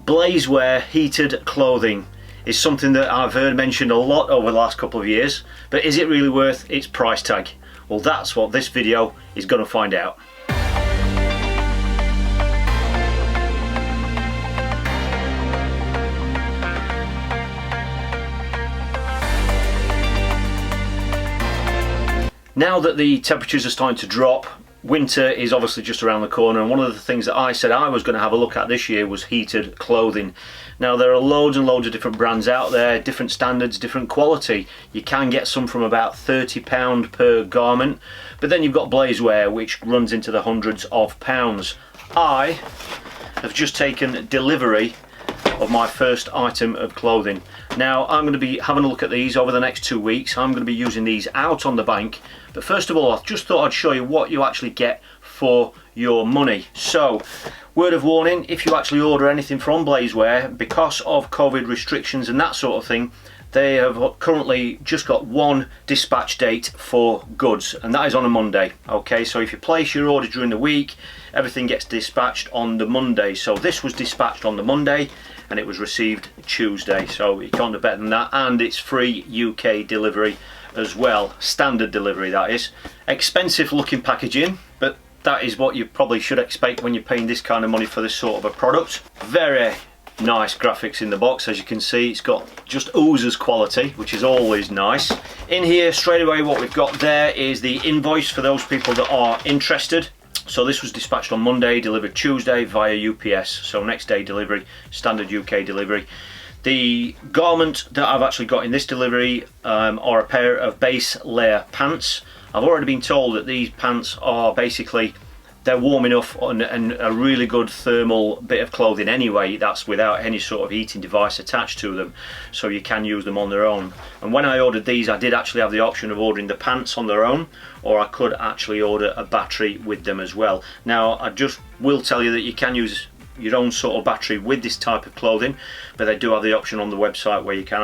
Blazewear heated clothing is something that I've heard mentioned a lot over the last couple of years, but is it really worth its price tag? Well, that's what this video is going to find out. Now that the temperatures are starting to drop, winter is obviously just around the corner, and one of the things that I said I was going to have a look at this year was heated clothing. Now there are loads and loads of different brands out there, different standards, different quality. You can get some from about £30 per garment, but then you've got Blazewear, which runs into the hundreds of pounds. I have just taken delivery of my first item of clothing. Now I'm going to be having a look at these over the next 2 weeks. I'm going to be using these out on the bank, but first of all I just thought I'd show you what you actually get for your money. So, word of warning, if you actually order anything from Blazewear, because of COVID restrictions and that sort of thing, they have currently just got one dispatch date for goods, and that is on a Monday. Okay, so if you place your order during the week, everything gets dispatched on the Monday. So this was dispatched on the Monday and it was received Tuesday, so you can't do better than that, and it's free UK delivery as well, standard delivery that is. Expensive looking packaging, but that is what you probably should expect when you're paying this kind of money for this sort of a product. Very nice graphics in the box, as you can see. It's got just oozes quality, which is always nice. In here straight away what we've got there is the invoice for those people that are interested. So this was dispatched on Monday, delivered Tuesday via UPS, so next day delivery, standard UK delivery. The garment that I've actually got in this delivery are a pair of base layer pants. I've already been told that these pants are basically, they're warm enough and a really good thermal bit of clothing anyway. That's without any sort of heating device attached to them, so you can use them on their own. And when I ordered these, I did actually have the option of ordering the pants on their own, or I could actually order a battery with them as well. Now I just will tell you that you can use your own sort of battery with this type of clothing, but they do have the option on the website where you can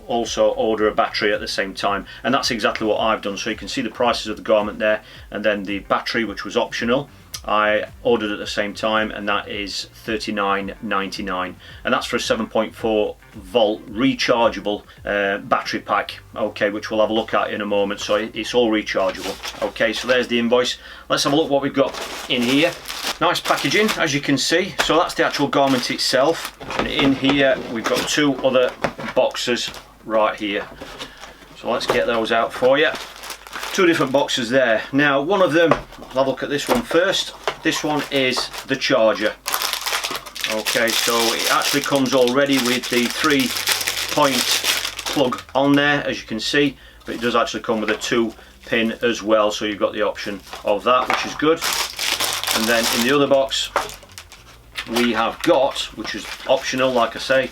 also order a battery at the same time, and that's exactly what I've done. So you can see the prices of the garment there, and then the battery, which was optional, I ordered at the same time, and that is $39.99, and that's for a 7.4 volt rechargeable battery pack, okay, which we'll have a look at in a moment. So it's all rechargeable. Okay, so there's the invoice. Let's have a look what we've got in here. Nice packaging, as you can see. So that's the actual garment itself, and in here we've got two other boxes right here. So let's get those out for you. Two different boxes there. Now one of them, I'll have a look at this one first. This one is the charger. Okay, so it actually comes already with the 3-point plug on there, as you can see, but it does actually come with a 2-pin as well, so you've got the option of that, which is good. And then in the other box we have got, which is optional like I say,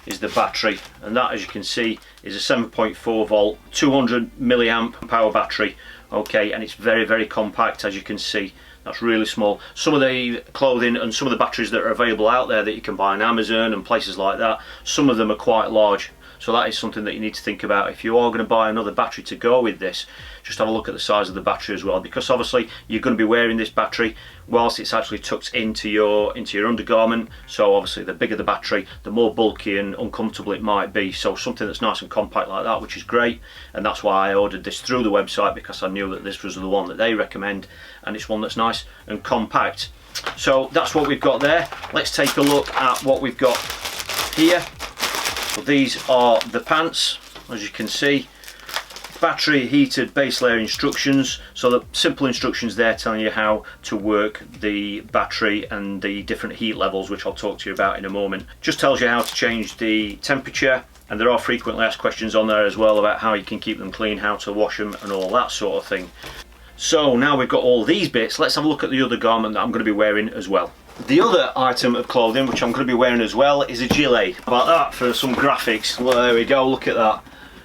is the battery, and that, as you can see, is a 7.4 volt 200 milliamp power battery. Okay, and it's very, very compact, as you can see. That's really small. Some of the clothing and some of the batteries that are available out there that you can buy on Amazon and places like that, some of them are quite large. So that is something that you need to think about. If you are going to buy another battery to go with this, just have a look at the size of the battery as well, because obviously you're going to be wearing this battery whilst it's actually tucked into your undergarment. So obviously the bigger the battery, the more bulky and uncomfortable it might be. So something that's nice and compact like that, which is great, and that's why I ordered this through the website, because I knew that this was the one that they recommend, and it's one that's nice and compact. So that's what we've got there. Let's take a look at what we've got here. So these are the pants, as you can see. Battery heated base layer instructions, so the simple instructions there telling you how to work the battery and the different heat levels, which I'll talk to you about in a moment. Just tells you how to change the temperature, and there are frequently asked questions on there as well about how you can keep them clean, how to wash them and all that sort of thing. So now we've got all these bits, let's have a look at the other garment that I'm going to be wearing as well. The other item of clothing which I'm going to be wearing as well is a gilet. How about that for some graphics? Well, there we go, look at that.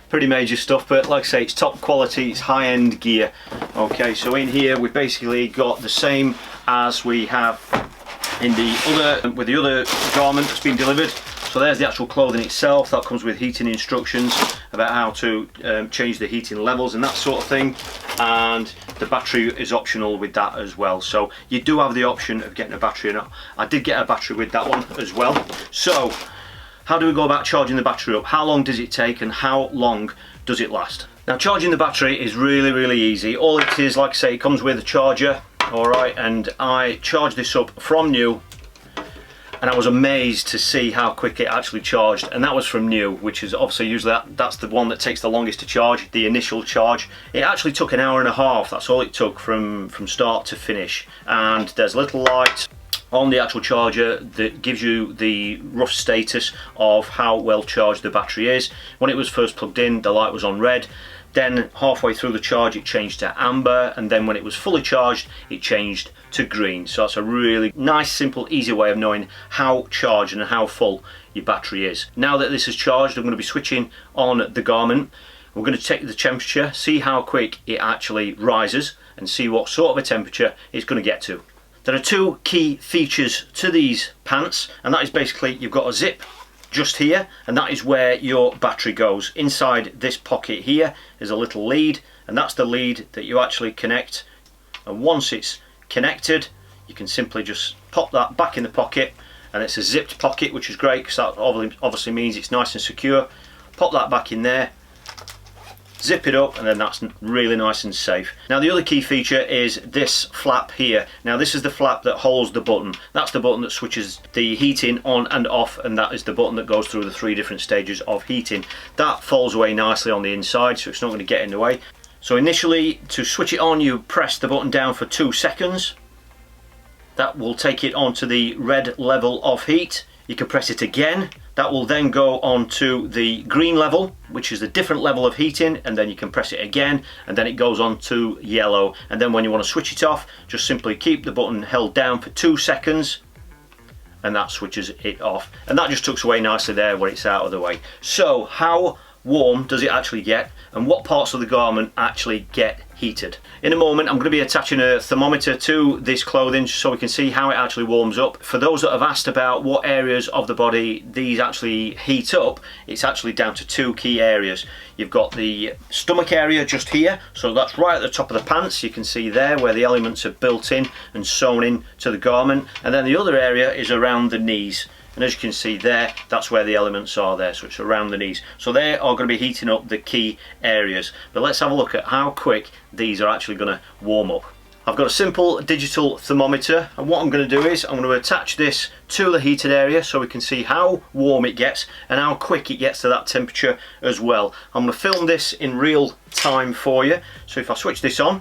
Pretty major stuff, but like I say, it's top quality, it's high-end gear. Okay, so in here we've basically got the same as we have in the other, with the other garment that's been delivered. So there's the actual clothing itself. That comes with heating instructions about how to change the heating levels and that sort of thing, and the battery is optional with that as well. So you do have the option of getting a battery, and I did get a battery with that one as well. So how do we go about charging the battery up? How long does it take and how long does it last? Now, charging the battery is really easy. All it is, like I say, it comes with a charger, alright, and I charged this up from new, and I was amazed to see how quick it actually charged, and that was from new, which is obviously usually that's the one that takes the longest to charge, the initial charge. It actually took an hour and a half, that's all it took from start to finish. And there's a little light on the actual charger that gives you the rough status of how well charged the battery is. When it was first plugged in, the light was on red. Then halfway through the charge it changed to amber, and then when it was fully charged it changed to green. So that's a really nice, simple, easy way of knowing how charged and how full your battery is. Now that this is charged, I'm going to be switching on the Garmin. We're going to take the temperature, see how quick it actually rises, and see what sort of a temperature it's going to get to. There are two key features to these pants, and that is basically you've got a zip just here, and that is where your battery goes. Inside this pocket here is a little lead, and that's the lead that you actually connect, and once it's connected you can simply just pop that back in the pocket, and it's a zipped pocket, which is great because that obviously means it's nice and secure. Pop that back in there, zip it up, and then that's really nice and safe. Now the other key feature is this flap here. Now this is the flap that holds the button. That's the button that switches the heating on and off, and that is the button that goes through the 3 different stages of heating. That folds away nicely on the inside, so it's not going to get in the way. So initially, to switch it on, you press the button down for 2 seconds. That will take it onto the red level of heat. You can press it again. That will then go on to the green level, which is a different level of heating, and then you can press it again, and then it goes on to yellow. And then when you want to switch it off, just simply keep the button held down for 2 seconds, and that switches it off. And that just tucks away nicely there where it's out of the way. So how warm does it actually get, and what parts of the garment actually get heated? In a moment I'm going to be attaching a thermometer to this clothing so we can see how it actually warms up. For those that have asked about what areas of the body these actually heat up, it's actually down to 2 key areas. You've got the stomach area just here, so that's right at the top of the pants. You can see there where the elements are built in and sewn in to the garment, and then the other area is around the knees. And as you can see there, that's where the elements are there, so it's around the knees. So they are going to be heating up the key areas. But let's have a look at how quick these are actually going to warm up. I've got a simple digital thermometer, and what I'm going to do is I'm going to attach this to the heated area so we can see how warm it gets and how quick it gets to that temperature as well. I'm going to film this in real time for you. So if I switch this on,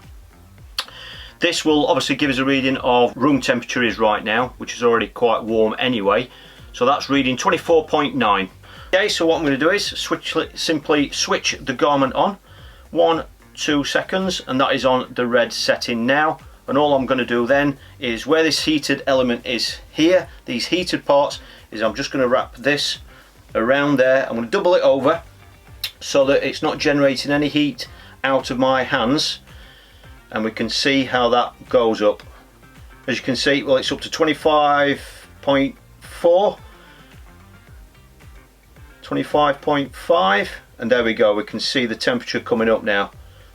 this will obviously give us a reading of room temperature is right now, which is already quite warm anyway. So that's reading 24.9. Okay, so what I'm going to do is simply switch the garment on. 1-2 seconds, and that is on the red setting now. And all I'm going to do then is where this heated element is here, these heated parts, is I'm just going to wrap this around there. I'm going to double it over so that it's not generating any heat out of my hands, and we can see how that goes up. As you can see, well, it's up to 25.4, 25.5, and there we go. We can see the temperature coming up now.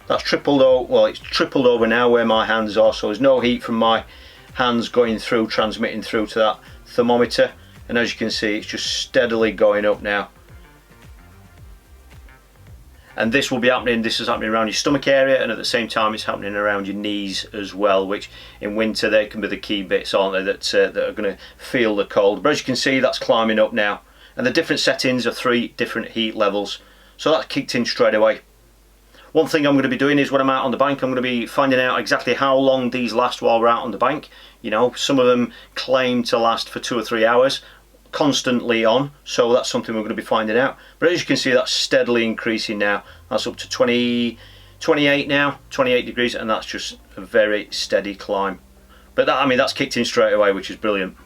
That's tripled over, well, it's tripled over now where my hands are, so there's no heat from my hands going through, transmitting through to that thermometer. And as you can see, it's just steadily going up now. And this will be happening, this is happening around your stomach area, and at the same time it's happening around your knees as well, which in winter they can be the key bits, aren't they, that are going to feel the cold. But as you can see, that's climbing up now. And the different settings are 3 different heat levels. So that's kicked in straight away. One thing I'm going to be doing is when I'm out on the bank, I'm going to be finding out exactly how long these last while we're out on the bank. You know, some of them claim to last for 2 or 3 hours, constantly on, so that's something we're going to be finding out. But as you can see, that's steadily increasing now. That's up to 28 now, 28 degrees, and that's just a very steady climb. But that, I mean, that's kicked in straight away, which is brilliant.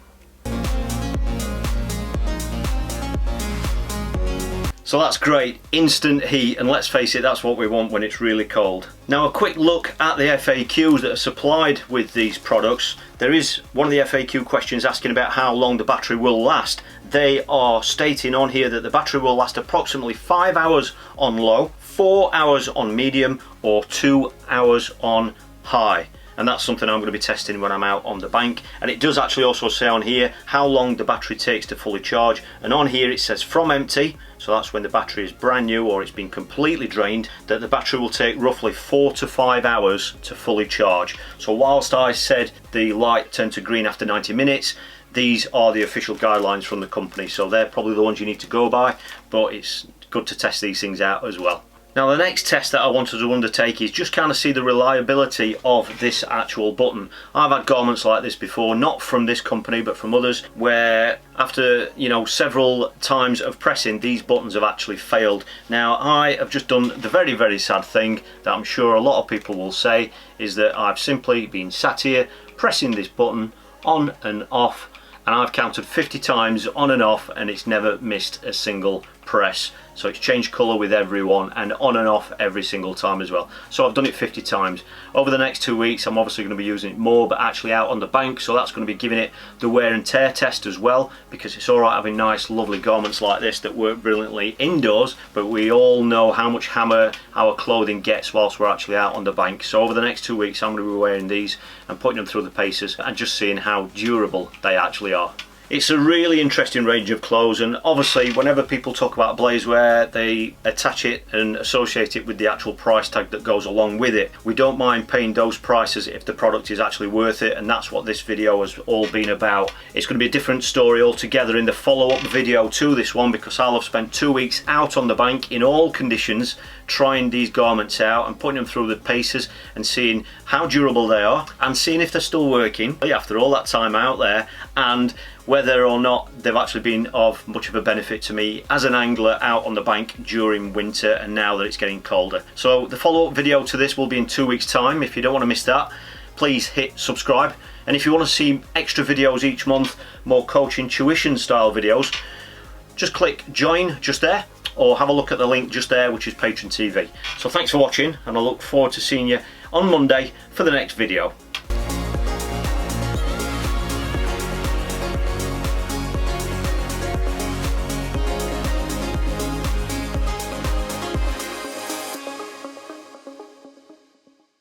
So that's great, instant heat, and let's face it, that's what we want when it's really cold. Now a quick look at the FAQs that are supplied with these products. There is one of the FAQ questions asking about how long the battery will last. They are stating on here that the battery will last approximately 5 hours on low, 4 hours on medium, or 2 hours on high. And that's something I'm going to be testing when I'm out on the bank. And it does actually also say on here how long the battery takes to fully charge, and on here it says from empty, so that's when the battery is brand new or it's been completely drained, that the battery will take roughly 4 to 5 hours to fully charge. So whilst I said the light turned to green after 90 minutes, these are the official guidelines from the company, so they're probably the ones you need to go by, but it's good to test these things out as well. Now the next test that I wanted to undertake is just kind of see the reliability of this actual button. I've had garments like this before, not from this company but from others, where after, you know, several times of pressing, these buttons have actually failed. Now I have just done the very, very sad thing that I'm sure a lot of people will say, is that I've simply been sat here pressing this button on and off, and I've counted 50 times on and off, and it's never missed a single press. So it's changed colour with every one, and on and off every single time as well. So I've done it 50 times. Over the next 2 weeks I'm obviously going to be using it more, but actually out on the bank, so that's going to be giving it the wear and tear test as well, because it's alright having nice lovely garments like this that work brilliantly indoors, but we all know how much hammer our clothing gets whilst we're actually out on the bank. So over the next 2 weeks I'm going to be wearing these and putting them through the paces and just seeing how durable they actually are. It's a really interesting range of clothes, and obviously whenever people talk about blazewear they attach it and associate it with the actual price tag that goes along with it. We don't mind paying those prices if the product is actually worth it, and that's what this video has all been about. It's going to be a different story altogether in the follow-up video to this one, because I'll have spent 2 weeks out on the bank in all conditions trying these garments out and putting them through the paces and seeing how durable they are and seeing if they're still working after all that time out there, and whether or not they've actually been of much of a benefit to me as an angler out on the bank during winter and now that it's getting colder. So the follow-up video to this will be in 2 weeks time. If you don't want to miss that, please hit subscribe, and if you want to see extra videos each month, more coaching tuition style videos, just click join just there, or have a look at the link just there, which is Patreon TV. So thanks for watching, and I look forward to seeing you on Monday for the next video.